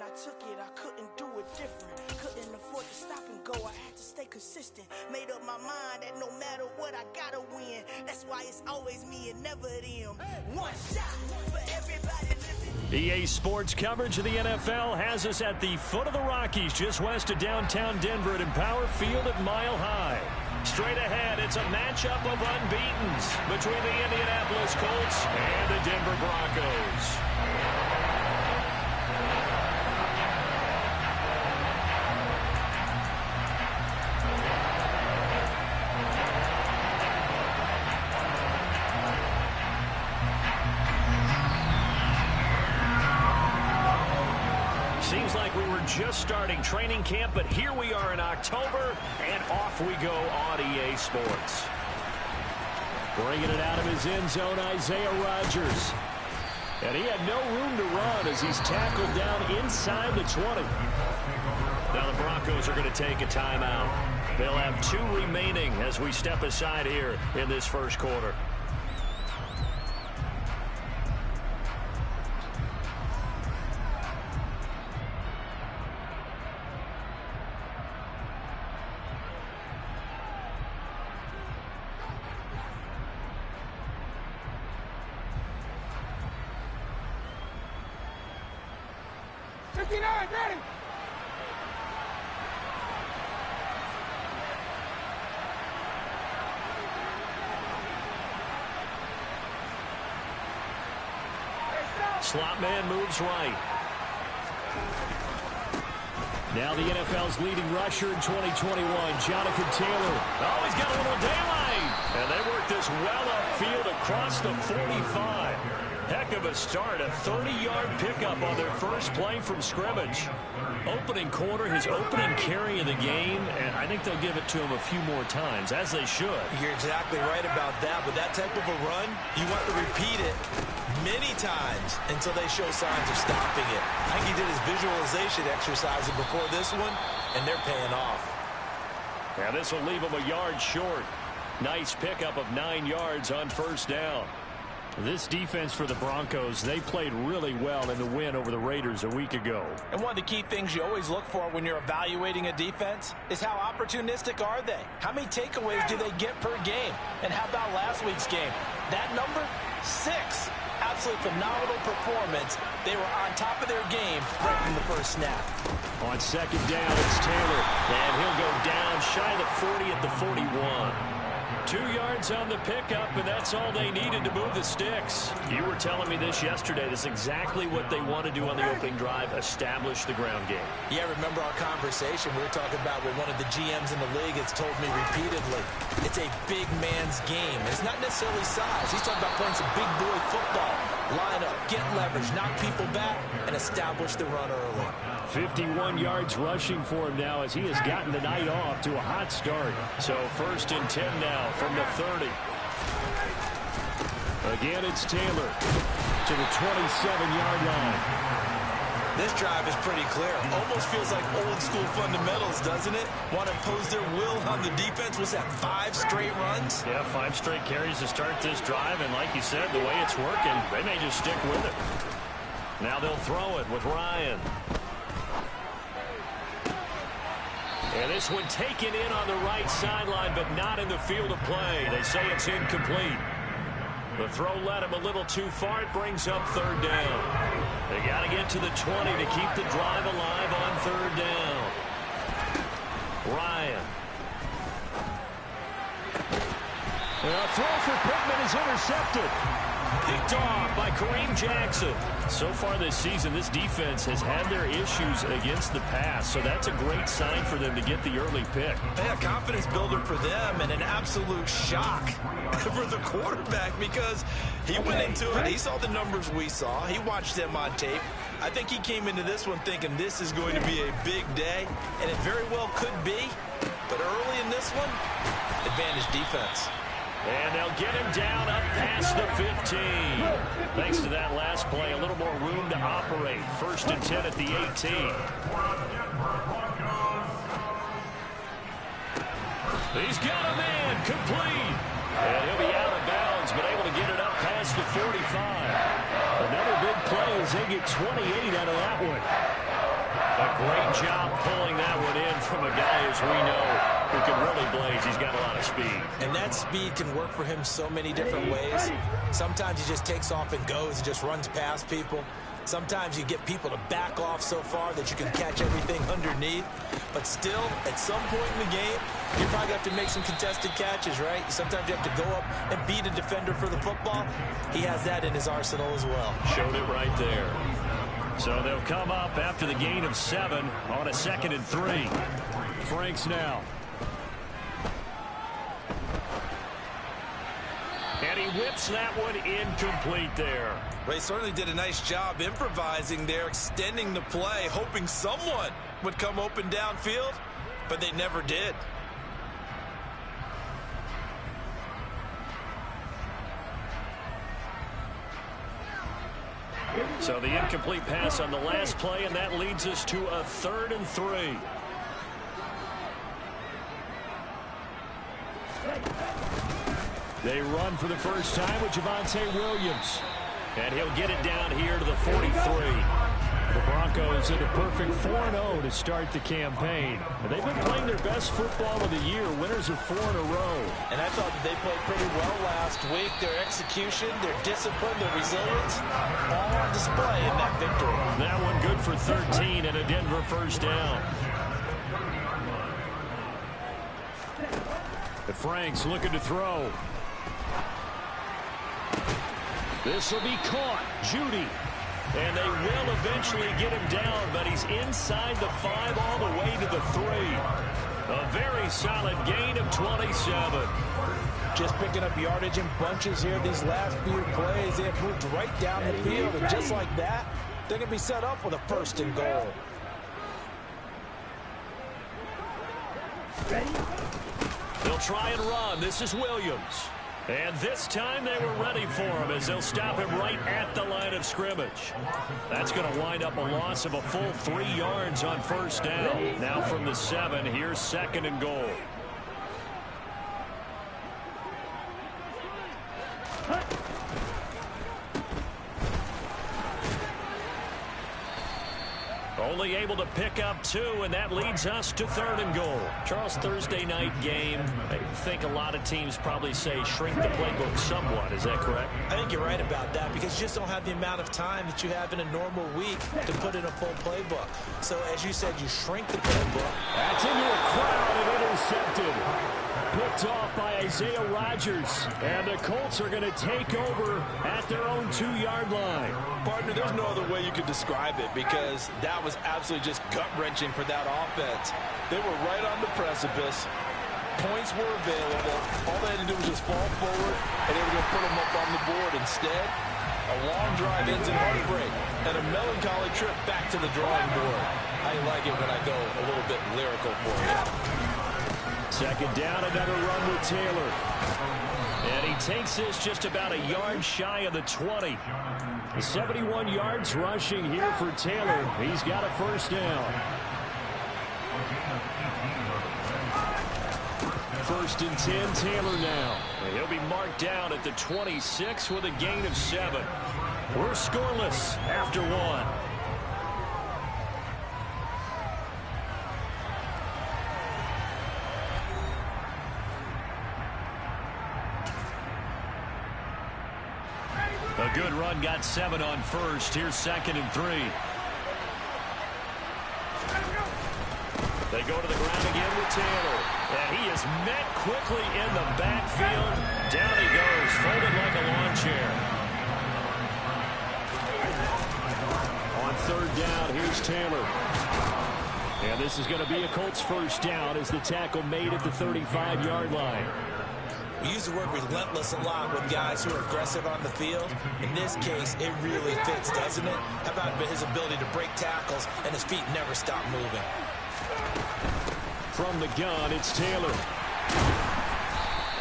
I took it, I couldn't do it different. Couldn't afford to stop and go, I had to stay consistent. Made up my mind that no matter what, I gotta win. That's why it's always me and never them. One shot for everybody listening. EA Sports coverage of the NFL has us at the foot of the Rockies, just west of downtown Denver at Empower Field at Mile High. Straight ahead, it's a matchup of unbeatens between the Indianapolis Colts and the Denver Broncos. Seems like we were just starting training camp, but here we are in October, and off we go on EA Sports. Bringing it out of his end zone, Isaiah Rodgers. And he had no room to run as he's tackled down inside the 20. Now the Broncos are going to take a timeout. They'll have 2 remaining as we step aside here in this first quarter. Ready. Slot man moves right. Now the NFL's leading rusher in 2021, Jonathan Taylor. Oh, he's got a little daylight. And they work this well upfield across the 45. Heck of a start, a 30-yard pickup on their first play from scrimmage. Opening quarter, his opening carry of the game, and I think they'll give it to him a few more times, as they should. You're exactly right about that, but that type of a run, you want to repeat it many times until they show signs of stopping it. I think he did his visualization exercises before this one, and they're paying off. Yeah, this will leave him a yard short. Nice pickup of 9 yards on first down. This defense for the Broncos, they played really well in the win over the Raiders a week ago. And one of the key things you always look for when you're evaluating a defense is how opportunistic are they? How many takeaways do they get per game? And how about last week's game? That number, 6. Absolutely phenomenal performance. They were on top of their game right from the first snap. On second down, it's Taylor. And he'll go down shy of the 40 at the 41. 2 yards on the pickup, and that's all they needed to move the sticks. You were telling me this yesterday. This is exactly what they want to do on the opening drive, establish the ground game. Yeah, remember our conversation we were talking about with one of the GMs in the league has told me repeatedly, it's a big man's game. It's not necessarily size. He's talking about playing some big boy football. Line up, get leverage, knock people back, and establish the run early. 51 yards rushing for him now as he has gotten the night off to a hot start. So 1st and 10 now from the 30. Again, it's Taylor to the 27-yard line. This drive is pretty clear. Almost feels like old school fundamentals, doesn't it? Want to impose their will on the defense. Was that 5 straight runs? Yeah, 5 straight carries to start this drive. And like you said, the way it's working, they may just stick with it. Now they'll throw it with Ryan. And this one taken in on the right sideline, but not in the field of play. They say it's incomplete. The throw led him a little too far. It brings up 3rd down. They got to get to the 20 to keep the drive alive on 3rd down. Ryan. And a throw for Pittman is intercepted. Picked off by Kareem Jackson. So far this season, this defense has had their issues against the pass, so that's a great sign for them to get the early pick. Yeah, confidence builder for them and an absolute shock for the quarterback because he went into it. He saw the numbers we saw. He watched them on tape. I think he came into this one thinking this is going to be a big day, and it very well could be. But early in this one, advantage defense. And they'll get him down up past the 15. Thanks to that last play, a little more room to operate. 1st and 10 at the 18. He's got a man complete. And he'll be out of bounds, but able to get it up past the 45. Another big play as they get 28 out of that one. A great job pulling that one in from a guy, as we know, who can really blaze. He's got a lot of speed. And that speed can work for him so many different ways. Sometimes he just takes off and goes and just runs past people. Sometimes you get people to back off so far that you can catch everything underneath. But still, at some point in the game, you probably have to make some contested catches, right? Sometimes you have to go up and beat a defender for the football. He has that in his arsenal as well. Showed it right there. So they'll come up after the gain of 7 on a 2nd and 3. Franks now. And he whips that one incomplete there. Well, he certainly did a nice job improvising there, extending the play, hoping someone would come open downfield, but they never did. So the incomplete pass on the last play, and that leads us to a 3rd and 3. They run for the first time with Javonte Williams. And he'll get it down here to the 43. The Broncos in a perfect 4-0 to start the campaign. They've been playing their best football of the year, winners of 4 in a row. And I thought that they played pretty well last week. Their execution, their discipline, their resilience, all on display in that victory. That one good for 13 and a Denver first down. The Franks looking to throw. This will be caught. Judy. And they will eventually get him down, but he's inside the 5 all the way to the 3. A very solid gain of 27. Just picking up yardage in bunches here these last few plays. They have moved right down the field, and just like that, they're going to be set up with a 1st and goal. They'll try and run. This is Williams. And this time they were ready for him as they'll stop him right at the line of scrimmage. That's going to wind up a loss of a full 3 yards on 1st down. Now from the 7, here's 2nd and goal. Only able to pick up 2, and that leads us to 3rd and goal. Charles, Thursday night game, I think a lot of teams probably say shrink the playbook somewhat. Is that correct? I think you're right about that because you just don't have the amount of time that you have in a normal week to put in a full playbook. So, as you said, you shrink the playbook. That's into a crowd and intercepted. Picked off by Isaiah Rodgers. And the Colts are going to take over at their own 2-yard line. Partner, there's no other way you could describe it because that was absolutely just gut-wrenching for that offense. They were right on the precipice. Points were available. All they had to do was just fall forward, and they were going to put them up on the board. Instead, a long drive ends in heartbreak and a melancholy trip back to the drawing board. I like it when I go a little bit lyrical for you. 2nd down, another run with Taylor. And he takes this just about a yard shy of the 20. 71 yards rushing here for Taylor. He's got a 1st down. 1st and 10, Taylor now. He'll be marked down at the 26 with a gain of 7. We're scoreless after 1. A good run, got 7 on 1st. Here's 2nd and 3. They go to the ground again with Taylor. And he is met quickly in the backfield. Down he goes, folded like a lawn chair. On 3rd down, here's Taylor. And this is going to be a Colts 1st down as the tackle made at the 35-yard line. We use the word relentless a lot with guys who are aggressive on the field. In this case, it really fits, doesn't it? How about his ability to break tackles and his feet never stop moving? From the gun, it's Taylor.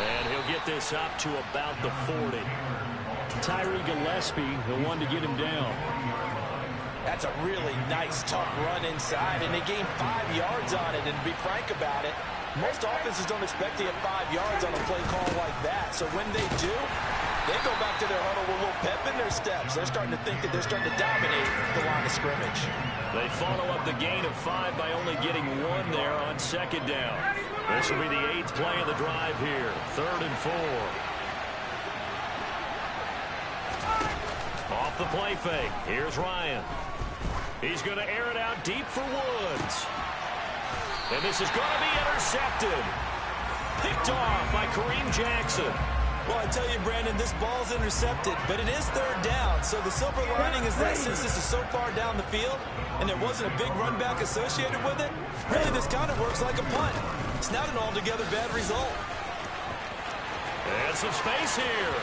And he'll get this up to about the 40. Tyree Gillespie, the one to get him down. That's a really nice, tough run inside, and they gained 5 yards on it. And to be frank about it, most offenses don't expect to get 5 yards on a play call like that. So when they do, They go back to their huddle with a little pep in their steps. They're starting to think that they're starting to dominate the line of scrimmage. They follow up the gain of 5 by only getting 1 there on second down. This will be the 8th play of the drive here. 3rd and 4. Off the play fake. Here's Ryan. He's going to air it out deep for Woods. And this is going to be intercepted. Picked off by Kareem Jackson. Well, I tell you, Brandon, this ball's intercepted, but it is 3rd down. So the silver lining is that since this is so far down the field and there wasn't a big run back associated with it, really this kind of works like a punt. It's not an altogether bad result. And some space here.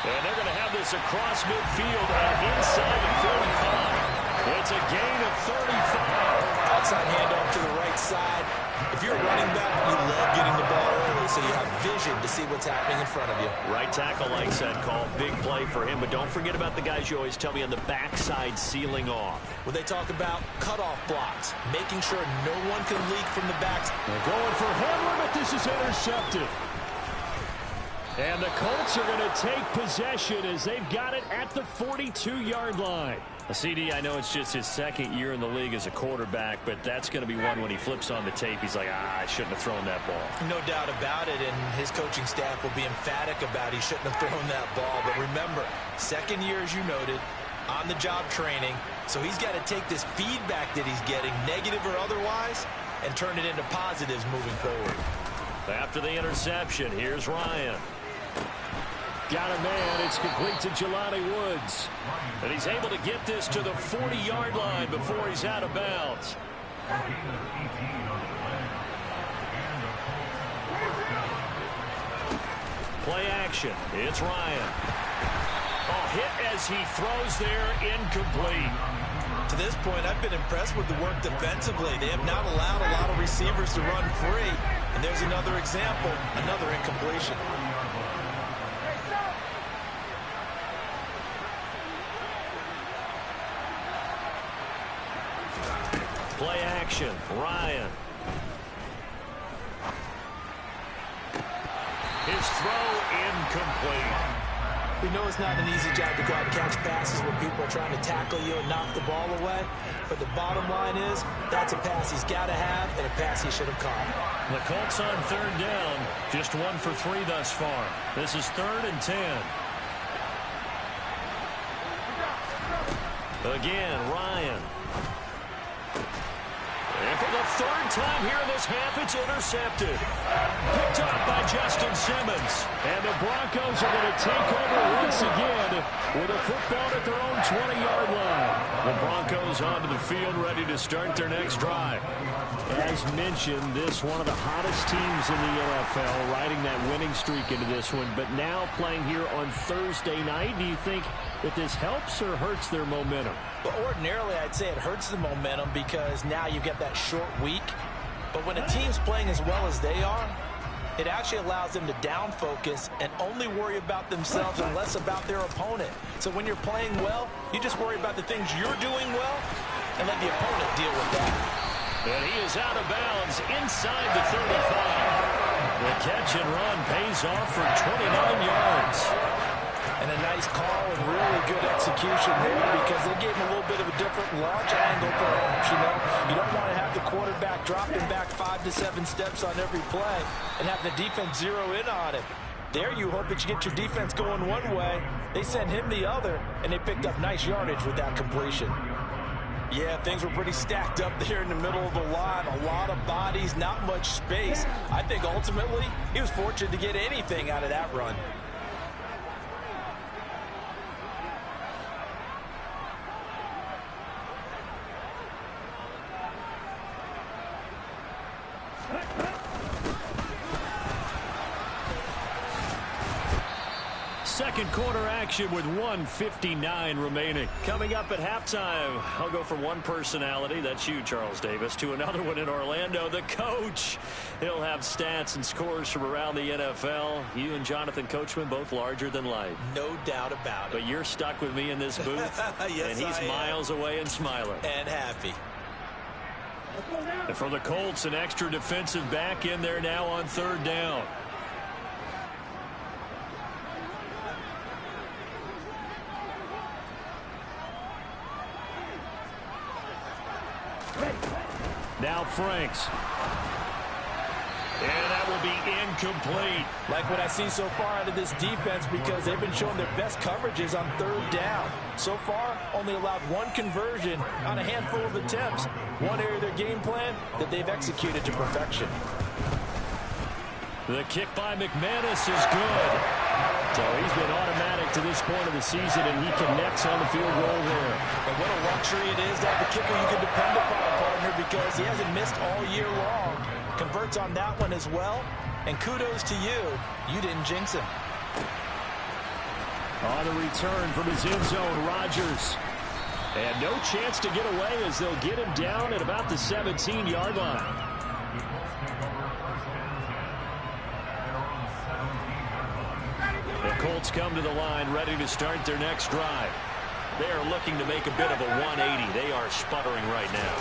And they're going to have this across midfield and inside the 45. It's a gain of 35. Outside handoff to the right side. If you're a running back, you love getting the ball early so you have vision to see what's happening in front of you. Right tackle likes that call. Big play for him. But don't forget about the guys you always tell me on the backside sealing off. When they talk about cutoff blocks, making sure no one can leak from the backs. They're going for Hamler, but this is intercepted. And the Colts are going to take possession as they've got it at the 42-yard line. CD, I know it's just his 2nd year in the league as a quarterback, but that's going to be one when he flips on the tape. He's like, I shouldn't have thrown that ball. No doubt about it, and his coaching staff will be emphatic about he shouldn't have thrown that ball. But remember, 2nd year, as you noted, on-the-job training, so he's got to take this feedback that he's getting, negative or otherwise, and turn it into positives moving forward. After the interception, here's Ryan. Got a man. It's complete to Jelani Woods. And he's able to get this to the 40-yard line before he's out of bounds. Play action. It's Ryan. Oh, hit as he throws there, incomplete. To this point, I've been impressed with the work defensively. They have not allowed a lot of receivers to run free. And there's another example, another incompletion. Play action. Ryan. His throw incomplete. We know it's not an easy job to go out and catch passes when people are trying to tackle you and knock the ball away. But the bottom line is that's a pass he's got to have and a pass he should have caught. The Colts on 3rd down. Just 1 for 3 thus far. This is 3rd and 10. Again, Ryan. And for the 3rd time here in this half, it's intercepted. Picked up by Justin Simmons. And the Broncos are going to take over once again with a football at their own 20-yard line. The Broncos onto the field ready to start their next drive. As mentioned, this one of the hottest teams in the NFL, riding that winning streak into this one, but now playing here on Thursday night. Do you think that this helps or hurts their momentum? Well, ordinarily, I'd say it hurts the momentum because now you get that short week. But when a team's playing as well as they are, it actually allows them to down focus and only worry about themselves and less about their opponent. So when you're playing well, you just worry about the things you're doing well and let the opponent deal with that. And he is out of bounds inside the 35. The catch and run pays off for 29 yards. And a nice call and really good execution there because they gave him a little bit of a different launch angle perhaps, you know. You don't want to have the quarterback dropping back 5 to 7 steps on every play and have the defense zero in on him. There you hope that you get your defense going one way. They sent him the other, and they picked up nice yardage with that completion. Yeah, things were pretty stacked up there in the middle of the line. A lot of bodies, not much space. I think ultimately he was fortunate to get anything out of that run. Second quarter action with 1:59 remaining. Coming up at halftime, I'll go from one personality, that's you, Charles Davis, to another one in Orlando, the coach. He'll have stats and scores from around the NFL. You and Jonathan Coachman both larger than life. No doubt about it. But you're stuck with me in this booth, yes, and he's miles away and smiling. And happy. And for the Colts, an extra defensive back in there now on 3rd down. Now Franks. And that will be incomplete. Like what I've seen so far out of this defense, because they've been showing their best coverages on third down. So far, only allowed one conversion on a handful of attempts. One area of their game plan that they've executed to perfection. The kick by McManus is good. So he's been automatic to this point of the season, and he connects on the field goal there. And what a luxury it is to have a kicker you can depend upon, partner, because he hasn't missed all year long. Converts on that one as well. And kudos to you. You didn't jinx him. On the return from his end zone, Rodgers. And no chance to get away as they'll get him down at about the 17-yard line. The Colts come to the line ready to start their next drive. They are looking to make a bit of a 180. They are sputtering right now.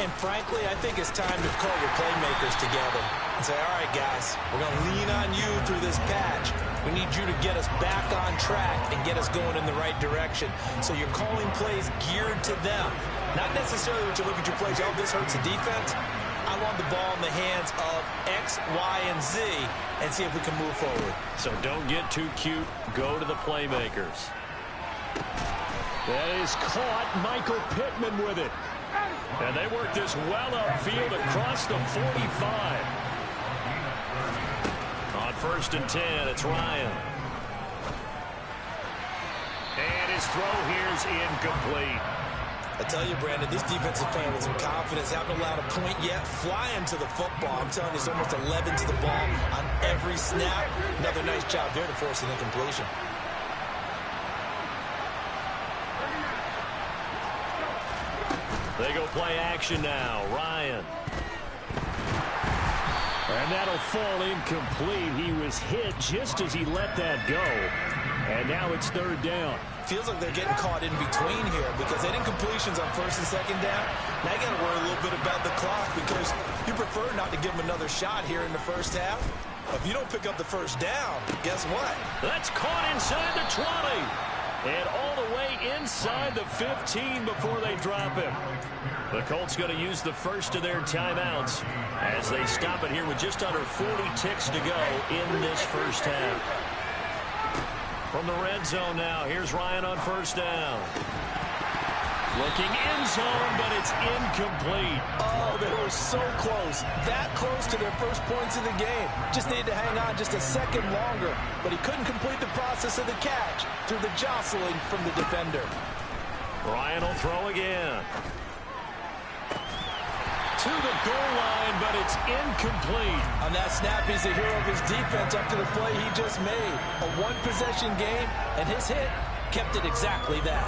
And frankly, I think it's time to call your playmakers together and say, all right, guys, we're going to lean on you through this patch. We need you to get us back on track and get us going in the right direction. So you're calling plays geared to them. Not necessarily what you look at your plays, oh, this hurts the defense. I want the ball in the hands of X, Y, and Z and see if we can move forward. So don't get too cute. Go to the playmakers. That is caught. Michael Pittman with it. And they work this well upfield across the 45. On 1st and 10, it's Ryan. And his throw here is incomplete. I tell you, Brandon, this defense is playing with some confidence. Haven't allowed a point yet. Flying to the football. I'm telling you, it's almost 11 to the ball on every snap. Another nice job there to force an incompletion. They go play action now. Ryan. And that'll fall incomplete. He was hit just as he let that go. And now it's 3rd down. Feels like they're getting caught in between here because they didn't completions on 1st and 2nd down. Now you got to worry a little bit about the clock because you prefer not to give them another shot here in the first half. If you don't pick up the 1st down, guess what? That's caught inside the 20. And all the way inside the 15 before they drop him. The Colts going to use the first of their timeouts as they stop it here with just under 40 ticks to go in this first half. From the red zone now, here's Ryan on 1st down. Looking end zone, but it's incomplete. Oh, they were so close. That close to their first points of the game. Just needed to hang on just a second longer. But he couldn't complete the process of the catch through the jostling from the defender. Ryan will throw again. To the goal line, but it's incomplete. On that snap, he's a hero of his defense up to the play he just made. A one-possession game, and his hit kept it exactly that.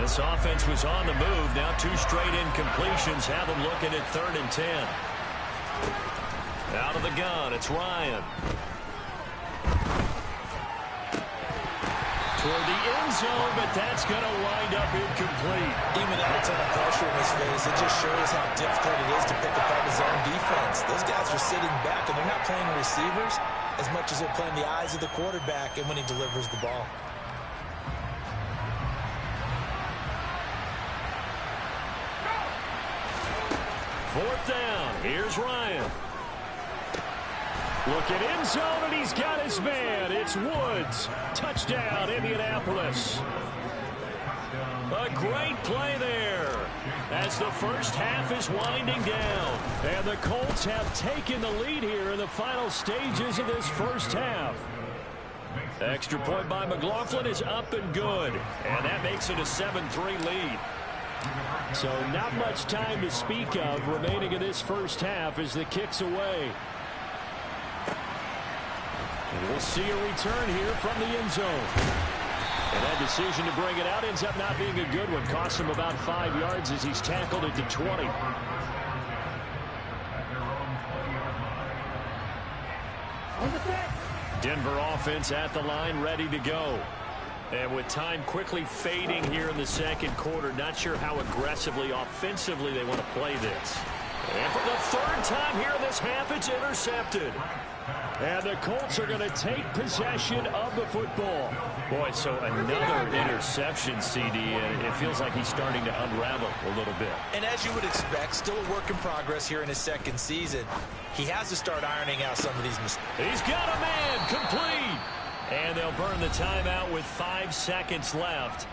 This offense was on the move. Now 2 straight incompletions have them looking at 3rd and 10. Out of the gun, it's Ryan. Toward the end zone, but that's going to wind up incomplete. Even without a ton of pressure in his face, it just shows how difficult it is to pick apart his own defense. Those guys are sitting back, and they're not playing receivers as much as they're playing the eyes of the quarterback and when he delivers the ball. Fourth down. Here's Ryan. Look at end zone, and he's got his man. It's Woods. Touchdown, Indianapolis. A great play there as the first half is winding down. And the Colts have taken the lead here in the final stages of this first half. Extra point by McLaughlin is up and good. And that makes it a 7-3 lead. So not much time to speak of remaining in this first half as the kick's away. And we'll see a return here from the end zone. And that decision to bring it out ends up not being a good one. Costs him about 5 yards as he's tackled at the 20. Denver offense at the line, ready to go. And with time quickly fading here in the second quarter, not sure how aggressively, offensively they want to play this. And for the 3rd time here in this half, it's intercepted. And the Colts are going to take possession of the football. Boy, so another interception, CD, and it feels like he's starting to unravel a little bit. And as you would expect, still a work in progress here in his second season. He has to start ironing out some of these mistakes. He's got a man complete. And they'll burn the timeout with 5 seconds left.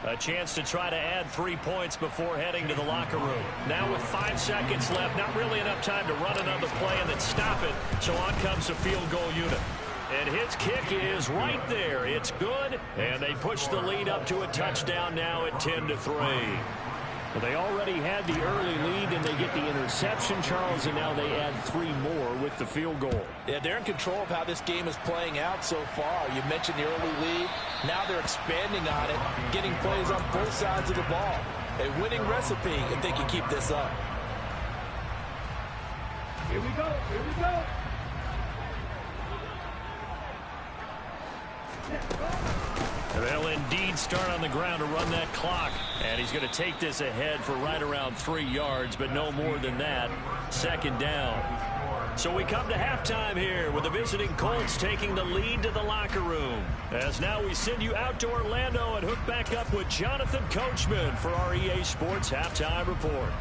A chance to try to add 3 points before heading to the locker room. Now with 5 seconds left, not really enough time to run another play and then stop it. So on comes the field goal unit. And his kick is right there. It's good. And they push the lead up to a touchdown now at 10-3. Well, they already had the early lead, and they get the interception, Charles, and now they add 3 more with the field goal. Yeah, they're in control of how this game is playing out so far. You mentioned the early lead. Now they're expanding on it, getting plays on both sides of the ball. A winning recipe if they can keep this up. Here we go. Here we go. They'll indeed start on the ground to run that clock. And he's going to take this ahead for right around 3 yards, but no more than that. Second down. So we come to halftime here with the visiting Colts taking the lead to the locker room. As now we send you out to Orlando and hook back up with Jonathan Coachman for our EA Sports Halftime Report.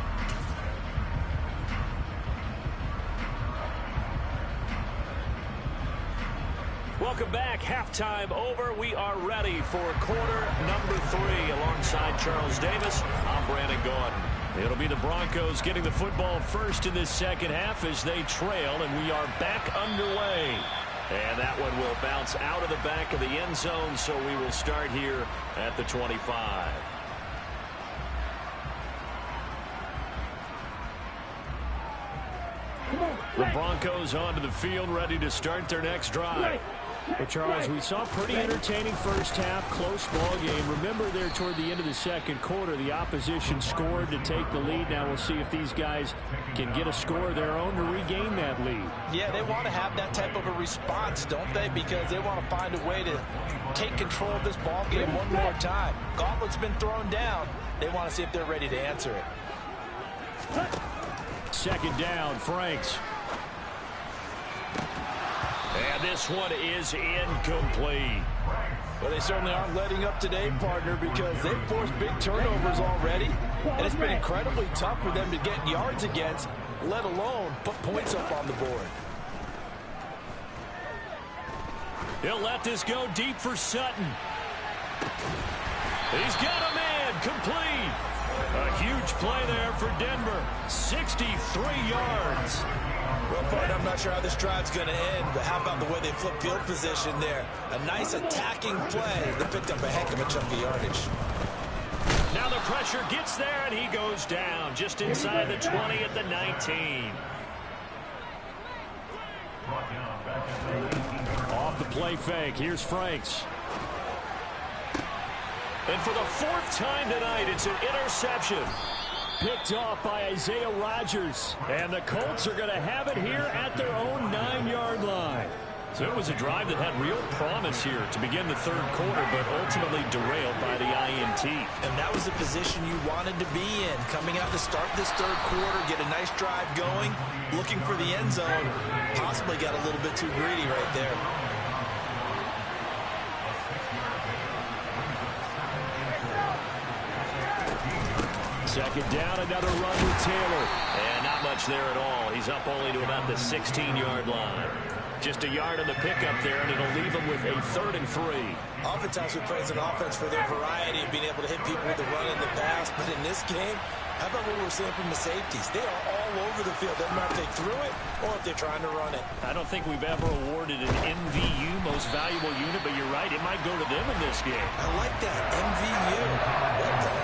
Welcome back. Halftime over. We are ready for quarter number 3 alongside Charles Davis. I'm Brandon Gordon. It'll be the Broncos getting the football first in this second half as they trail, and we are back underway. And that one will bounce out of the back of the end zone, so we will start here at the 25. The Broncos onto the field, ready to start their next drive. Well, Charles, we saw a pretty entertaining first half, close ball game. Remember there toward the end of the second quarter, the opposition scored to take the lead. Now we'll see if these guys can get a score of their own to regain that lead. Yeah, they want to have that type of a response, don't they? Because they want to find a way to take control of this ball game one more time. Gauntlet's been thrown down. They want to see if they're ready to answer it. Second down, Franks. And this one is incomplete. Well, they certainly aren't letting up today, partner, because they've forced big turnovers already. And it's been incredibly tough for them to get yards against, let alone put points up on the board. He'll let this go deep for Sutton. He's got a man complete. A huge play there for Denver. 63 yards. Well, partner, I'm not sure how this drive's going to end, but how about the way they flip field position there? A nice attacking play. They picked up a heck of a chunk of yardage. Now the pressure gets there, and he goes down just inside the 20 at the 19. Off the play fake, here's Franks. And for the 4th time tonight, it's an interception. Picked off by Isaiah Rodgers. And the Colts are going to have it here at their own 9-yard line. So it was a drive that had real promise here to begin the third quarter, but ultimately derailed by the INT. And that was the position you wanted to be in. Coming out to start this third quarter, get a nice drive going, looking for the end zone. Possibly got a little bit too greedy right there. Second down, another run with Taylor. And not much there at all. He's up only to about the 16-yard line. Just a yard on the pickup there, and it'll leave him with a 3rd and 3. Oftentimes we praise an offense for their variety of being able to hit people with the run and the pass. But in this game, how about what we're seeing from the safeties? They are all over the field. Doesn't matter if they threw it or if they're trying to run it. I don't think we've ever awarded an MVU, most valuable unit, but you're right, it might go to them in this game. I like that, MVU. Well done.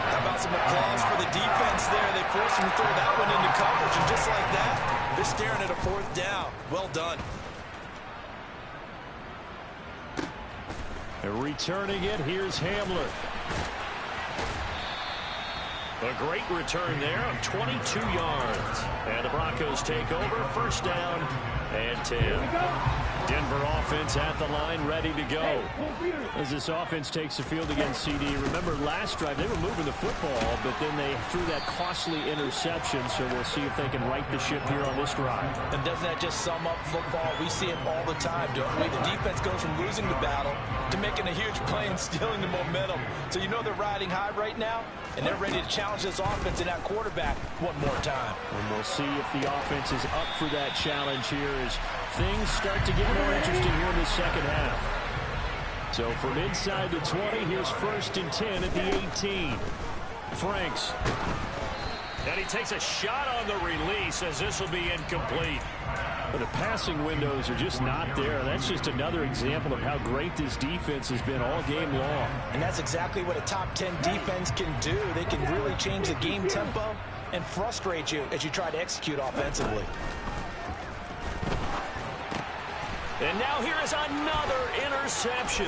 How about some applause for the defense there? They forced him to throw that one into coverage, and just like that, they're staring at a 4th down. Well done. And returning it, here's Hamler. A great return there of 22 yards. And the Broncos take over, 1st down and 10. Denver offense at the line, ready to go. As this offense takes the field against CD. Remember, last drive, they were moving the football, but then they threw that costly interception, so we'll see if they can right the ship here on this drive. And doesn't that just sum up football? We see it all the time, don't we? The defense goes from losing the battle to making a huge play and stealing the momentum. So you know they're riding high right now, and they're ready to challenge this offense and that quarterback one more time. And we'll see if the offense is up for that challenge here as things start to get more interesting here in the second half. So from inside the 20, here's 1st and 10 at the 18. Franks. And he takes a shot on the release as this will be incomplete. But the passing windows are just not there. That's just another example of how great this defense has been all game long. And that's exactly what a top 10 defense can do. They can really change the game tempo and frustrate you as you try to execute offensively. And now here is another interception.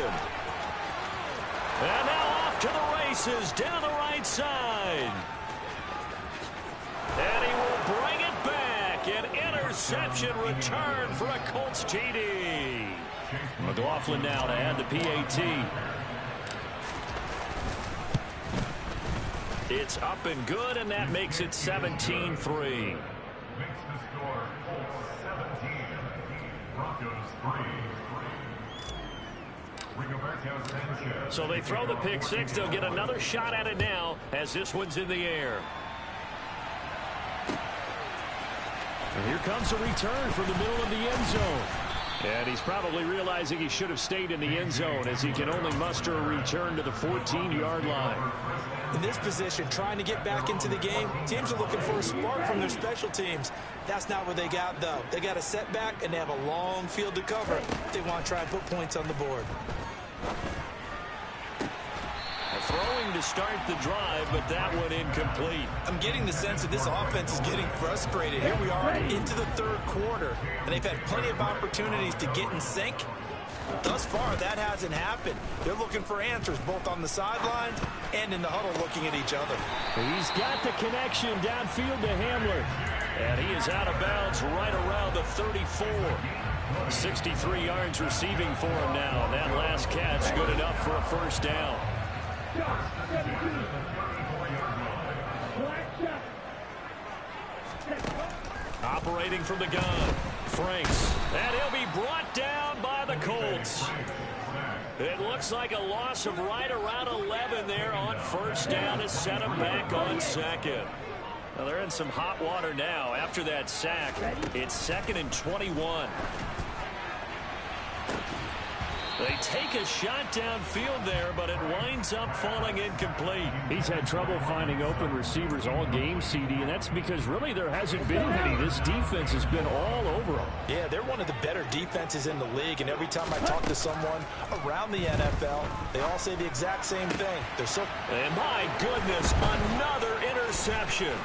And now off to the races, down the right side. And he will bring it back. An interception return for a Colts TD. McLaughlin now to add the PAT. It's up and good, and that makes it 17-3. So they throw the pick six. They'll get another shot at it now as this one's in the air. And here comes a return from the middle of the end zone. And he's probably realizing he should have stayed in the end zone as he can only muster a return to the 14-yard line. In this position, trying to get back into the game, teams are looking for a spark from their special teams. That's not what they got, though. They got a setback, and they have a long field to cover. They want to try and put points on the board. Throwing to start the drive, but that one incomplete. I'm getting the sense that this offense is getting frustrated. Here we are into the third quarter, and they've had plenty of opportunities to get in sync. Thus far, that hasn't happened. They're looking for answers both on the sidelines and in the huddle looking at each other. He's got the connection downfield to Hamler. And he is out of bounds right around the 34. 63 yards receiving for him now. And that last catch good enough for a first down. Operating from the gun, Franks. And he'll be brought down by the Colts. It looks like a loss of right around 11 there on first down to set him back on second. Well, they're in some hot water now after that sack. It's 2nd and 21. They take a shot downfield there, but it winds up falling incomplete. He's had trouble finding open receivers all game, CD, and that's because really there hasn't been any. This defense has been all over them. Yeah, they're one of the better defenses in the league, and every time I talk to someone around the NFL, they all say the exact same thing. They're so... And my goodness, another interception.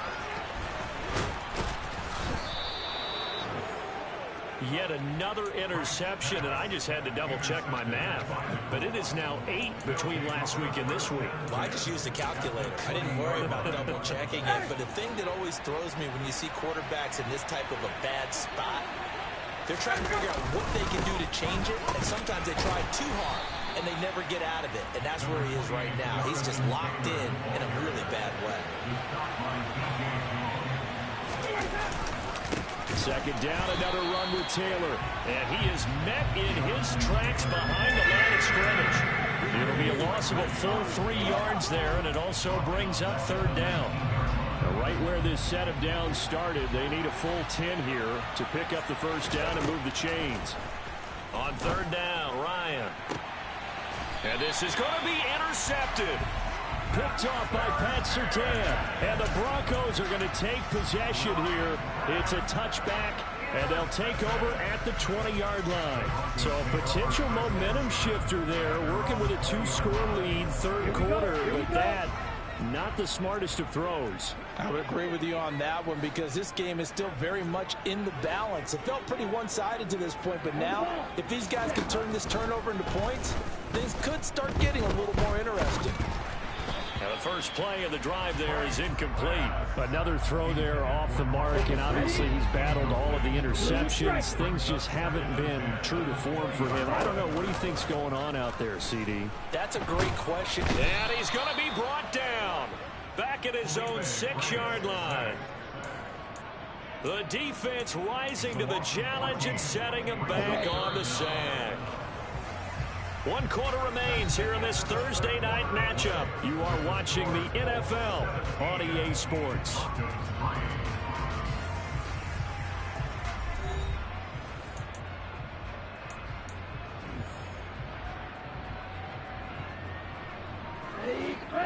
Yet another interception, and I just had to double-check my math. But it is now 8 between last week and this week. Well, I just used a calculator. I didn't worry about double-checking it. But the thing that always throws me when you see quarterbacks in this type of a bad spot, they're trying to figure out what they can do to change it, and sometimes they try too hard, and they never get out of it. And that's where he is right now. He's just locked in a really bad way. Second down, another run with Taylor. And he is met in his tracks behind the line of scrimmage. It'll be a loss of a full 3 yards there, and it also brings up third down. Now, right where this set of downs started, they need a full 10 here to pick up the first down and move the chains. On third down, Ryan. And this is going to be intercepted. Picked off by Pat Surtain. And the Broncos are going to take possession here. It's a touchback, and they'll take over at the 20-yard line. So a potential momentum shifter there, working with a 2-score lead, third quarter. But that, not the smartest of throws. I would agree with you on that one because this game is still very much in the balance. It felt pretty one-sided to this point, but now, if these guys can turn this turnover into points, things could start getting a little more interesting. Now the first play of the drive there is incomplete. Another throw there off the mark, and obviously he's battled all of the interceptions. Things just haven't been true to form for him. I don't know. What do you think's going on out there, CD? That's a great question. And he's going to be brought down back at his own 6-yard line. The defense rising to the challenge and setting him back on the sack. 1 quarter remains here in this Thursday night matchup. You are watching the NFL on EA Sports.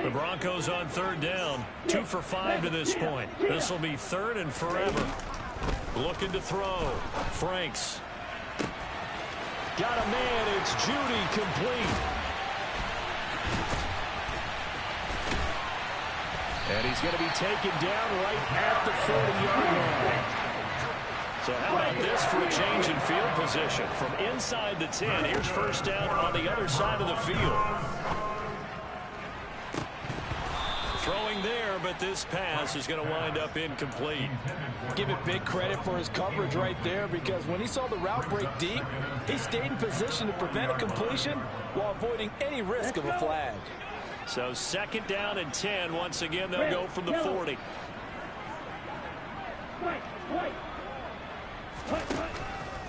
The Broncos on 3rd down. 2 for 5 to this point. This will be 3rd and forever. Looking to throw. Franks. Got a man. It's Judy, complete. And he's going to be taken down right at the 40-yard line. So how about this for a change in field position? From inside the 10, here's first down on the other side of the field. Throwing there, but this pass is going to wind up incomplete. Give it big credit for his coverage right there, because when he saw the route break deep, he stayed in position to prevent a completion while avoiding any risk of a flag. So 2nd down and 10. Once again, they'll go from the 40.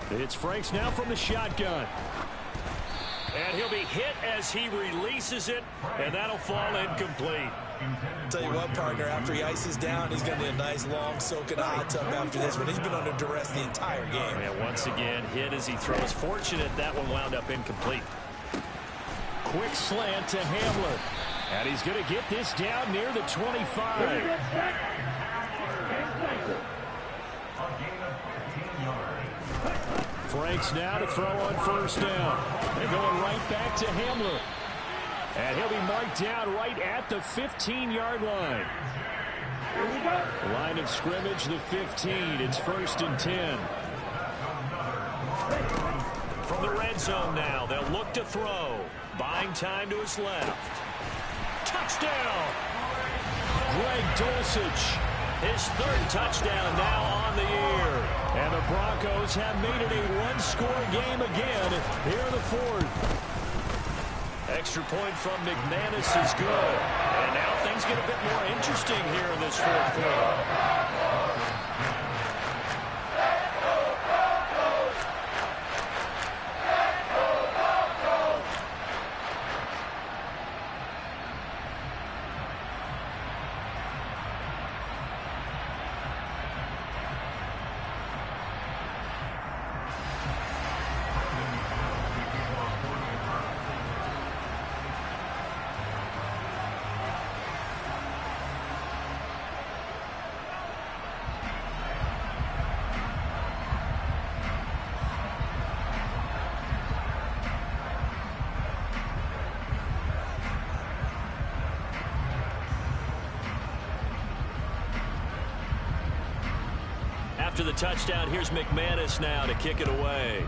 It's Franks now from the shotgun. And he'll be hit as he releases it, and that'll fall incomplete. Tell you what, partner, after he ices down, he's going to need a nice long soak in a hot tub after this one. He's been under duress the entire game. And once again, hit as he throws. Fortunate that one wound up incomplete. Quick slant to Hamler. And he's going to get this down near the 25. Franks now to throw on 1st down. They're going right back to Hamler. And he'll be marked down right at the 15-yard line. Line of scrimmage, the 15. It's 1st and 10. From the red zone now, they'll look to throw. Buying time to his left. Touchdown! Greg Dulcich. His 3rd touchdown now on the year. And the Broncos have made it a 1-score game again here in the 4th. Extra point from McManus is good. And now things get a bit more interesting here in this 4th quarter. After the touchdown, here's McManus now to kick it away.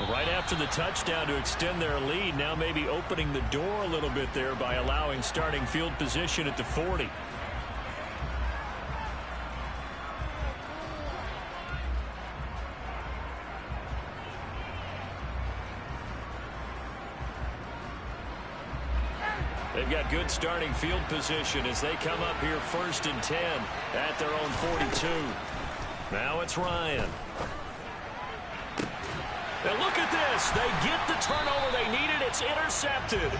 Right after the touchdown to extend their lead, now maybe opening the door a little bit there by allowing starting field position at the 40. They've got good starting field position as they come up here 1st and 10 at their own 42. Now it's Ryan. And look at this. They get the turnover they needed. It's intercepted.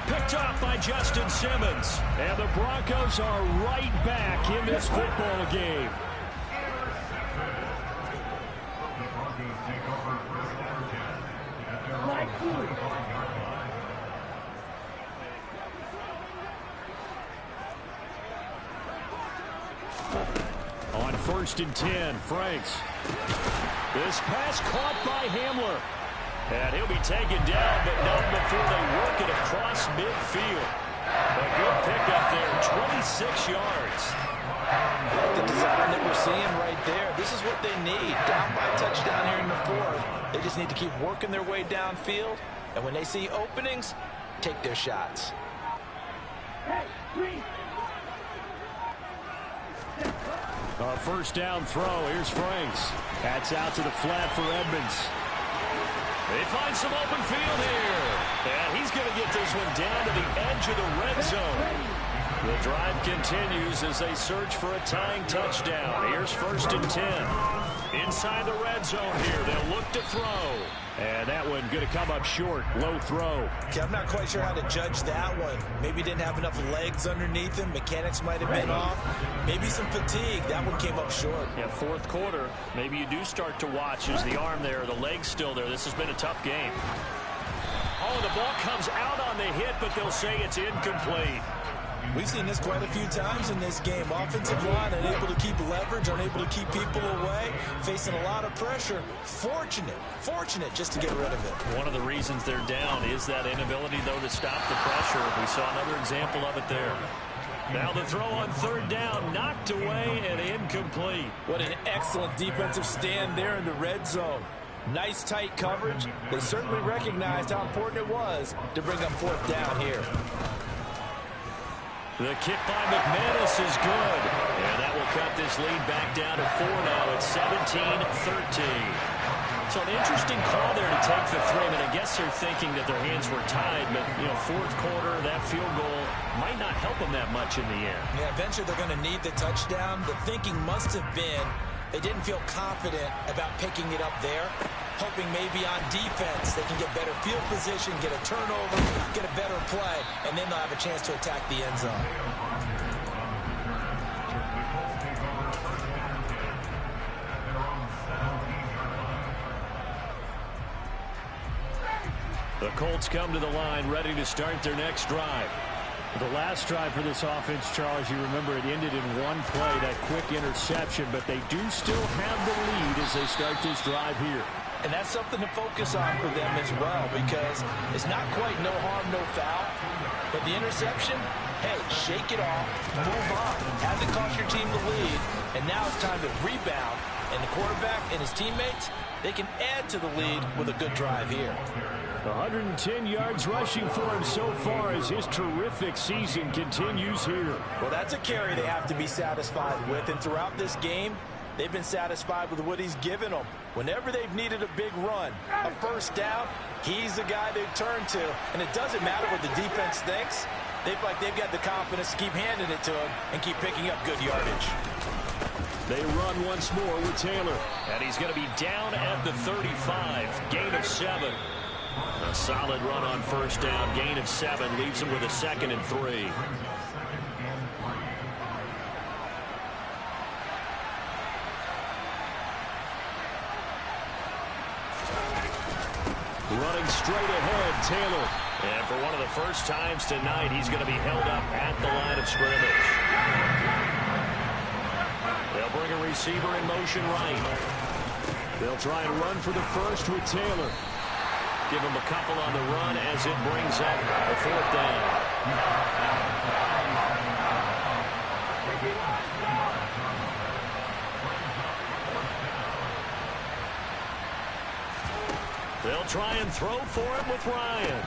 Picked off by Justin Simmons. And the Broncos are right back in this football game. On 1st and 10, Franks. This pass caught by Hamler. And he'll be taken down, but not before they work it across midfield. A good pickup there, 26 yards. The design that we're seeing right there, this is what they need. Down by a touchdown here in the 4th. They just need to keep working their way downfield. And when they see openings, take their shots. First down throw. Here's Franks. That's out to the flat for Edmonds. They find some open field here. And he's going to get this one down to the edge of the red zone. The drive continues as they search for a tying touchdown. Here's 1st and 10. Inside the red zone here. They'll look to throw. And that one going to come up short. Low throw. Okay, I'm not quite sure how to judge that one. Maybe didn't have enough legs underneath him. Mechanics might have been off. Maybe some fatigue. That one came up short. Yeah, 4th quarter. Maybe you do start to watch. Is the arm there? The leg's still there. This has been a tough game. Oh, the ball comes out on the hit, but they'll say it's incomplete. We've seen this quite a few times in this game. Offensive line unable to keep leverage, unable to keep people away, facing a lot of pressure. Fortunate just to get rid of it. One of the reasons they're down is that inability, though, to stop the pressure. We saw another example of it there. Now the throw on 3rd down, knocked away and incomplete. What an excellent defensive stand there in the red zone. Nice tight coverage. They certainly recognized how important it was to bring up 4th down here. The kick by McManus is good. And that will cut this lead back down to 4 now. It's 17-13. So an interesting call there to take the 3. I mean, I guess they're thinking that their hands were tied, but, 4th quarter, that field goal might not help them that much in the end. Yeah, eventually they're going to need the touchdown. The thinking must have been they didn't feel confident about picking it up there, hoping maybe on defense they can get better field position, get a turnover, get a better play, and then they'll have a chance to attack the end zone. The Colts come to the line, ready to start their next drive. The last drive for this offense, Charles, you remember it ended in one play, that quick interception, but they do still have the lead as they start this drive here. And that's something to focus on for them as well, because it's not quite no harm, no foul. But the interception, hey, shake it off, move on. Hasn't cost your team the lead, and now it's time to rebound. And the quarterback and his teammates, they can add to the lead with a good drive here. 110 yards rushing for him so far as his terrific season continues here. Well, that's a carry they have to be satisfied with, and throughout this game, they've been satisfied with what he's given them. Whenever they've needed a big run, a 1st down, he's the guy they've turned to. And it doesn't matter what the defense thinks. They feel like they've got the confidence to keep handing it to him and keep picking up good yardage. They run once more with Taylor. And he's going to be down at the 35. Gain of 7. A solid run on 1st down. Gain of 7 leaves him with a 2nd and 3. Running straight ahead, Taylor. And for one of the first times tonight, he's going to be held up at the line of scrimmage. They'll bring a receiver in motion right. They'll try and run for the first with Taylor. Give him a couple on the run as it brings up a 4th down. They'll try and throw for him with Ryan.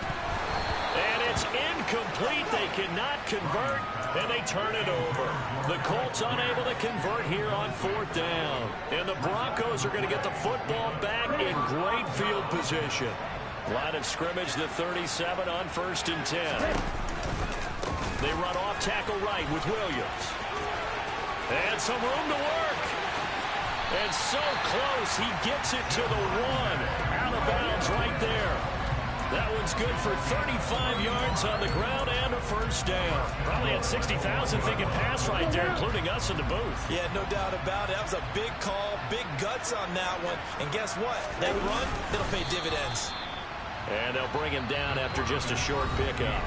And it's incomplete. They cannot convert, and they turn it over. The Colts unable to convert here on 4th down. And the Broncos are going to get the football back in great field position. Line of scrimmage, the 37 on 1st and 10. They run off tackle right with Williams. And some room to work. And so close, he gets it to the 1. Out of bounds right there. That one's good for 35 yards on the ground and a 1st down. Probably had 60,000 thinking pass right there, including us in the booth. Yeah, no doubt about it. That was a big call, big guts on that one. And guess what? That run, that'll pay dividends. And they'll bring him down after just a short pickup.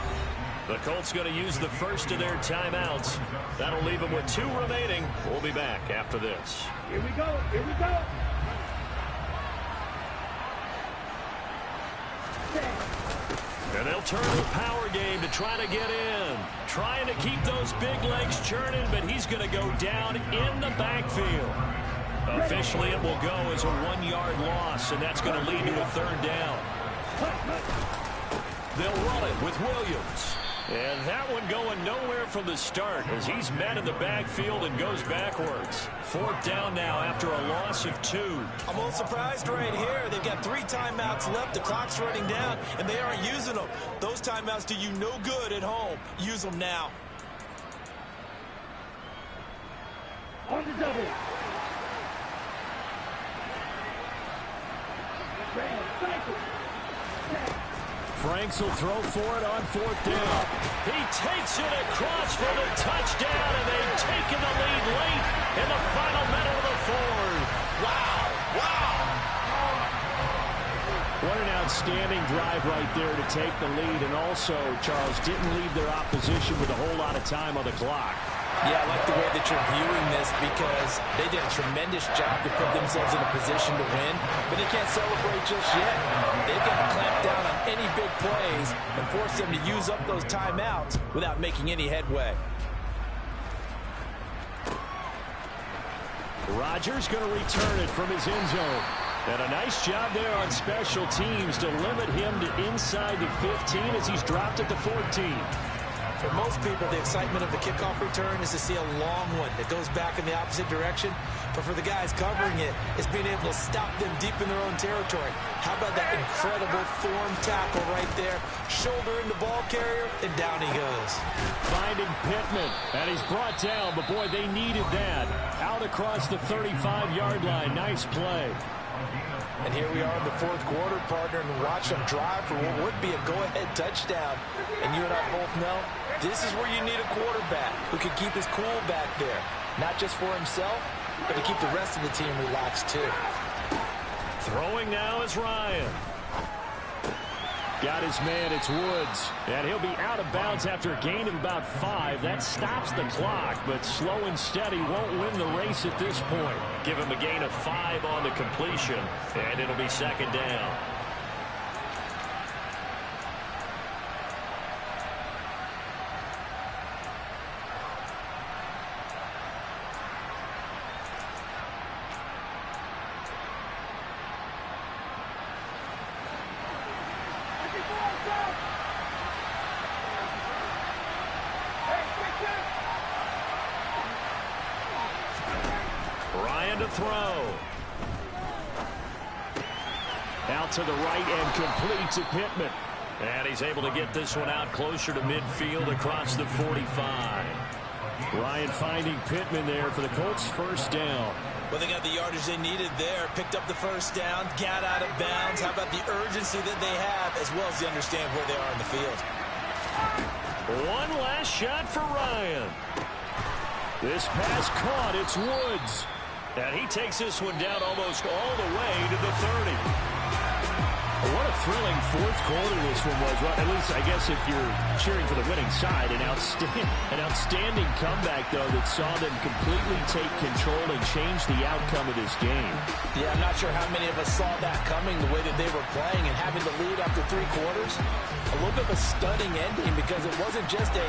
The Colts going to use the first of their timeouts. That'll leave them with 2 remaining. We'll be back after this. Here we go. Here we go. And they'll turn the power game to try to get in. Trying to keep those big legs churning, but he's going to go down in the backfield. Officially, it will go as a 1-yard loss, and that's going to lead to a 3rd down. They'll run it with Williams. And that one going nowhere from the start as he's met in the backfield and goes backwards. 4th down now after a loss of 2. I'm a little surprised right here. They've got 3 timeouts left. The clock's running down, and they aren't using them. Those timeouts do you no good at home. Use them now. On the double. Franks will throw for it on 4th down. He takes it across for the touchdown, and they've taken the lead late in the final minute of the 4th. Wow. Wow. What an outstanding drive right there to take the lead, and also, Charles, didn't leave their opposition with a whole lot of time on the clock. Yeah, I like the way that you're viewing this because they did a tremendous job to put themselves in a position to win, but they can't celebrate just yet. They've got to clamp down on any big plays and force them to use up those timeouts without making any headway. Rodgers going to return it from his end zone. And a nice job there on special teams to limit him to inside the 15 as he's dropped at the 14. For most people, the excitement of the kickoff return is to see a long one that goes back in the opposite direction. But for the guys covering it, it's being able to stop them deep in their own territory. How about that incredible form tackle right there? Shoulder in the ball carrier, and down he goes. Finding Pittman, and he's brought down, but boy, they needed that. Out across the 35-yard line. Nice play. And here we are in the 4th quarter, partner, and watch them drive for what would be a go-ahead touchdown. And you and I both know this is where you need a quarterback who can keep his cool back there. Not just for himself, but to keep the rest of the team relaxed too. Throwing now is Ryan. Got his man, it's Woods. And he'll be out of bounds after a gain of about 5. That stops the clock, but slow and steady won't win the race at this point. Give him a gain of 5 on the completion, and it'll be 2nd down. Ryan to throw. Out to the right and complete to Pittman. And he's able to get this one out closer to midfield across the 45. Ryan finding Pittman there for the Colts' 1st down. Well, they got the yardage they needed there. Picked up the 1st down, got out of bounds. How about the urgency that they have, as well as they understand where they are in the field. One last shot for Ryan. This pass caught. It's Woods. And he takes this one down almost all the way to the 30. What a thrilling 4th quarter this one was. Well, at least, I guess, if you're cheering for the winning side, an outstanding comeback, though, that saw them completely take control and change the outcome of this game. Yeah, I'm not sure how many of us saw that coming, the way that they were playing and having the lead after 3 quarters. A little bit of a stunning ending because it wasn't just a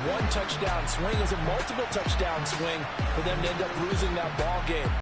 1-touchdown swing. It was a multiple touchdown swing for them to end up losing that ball game.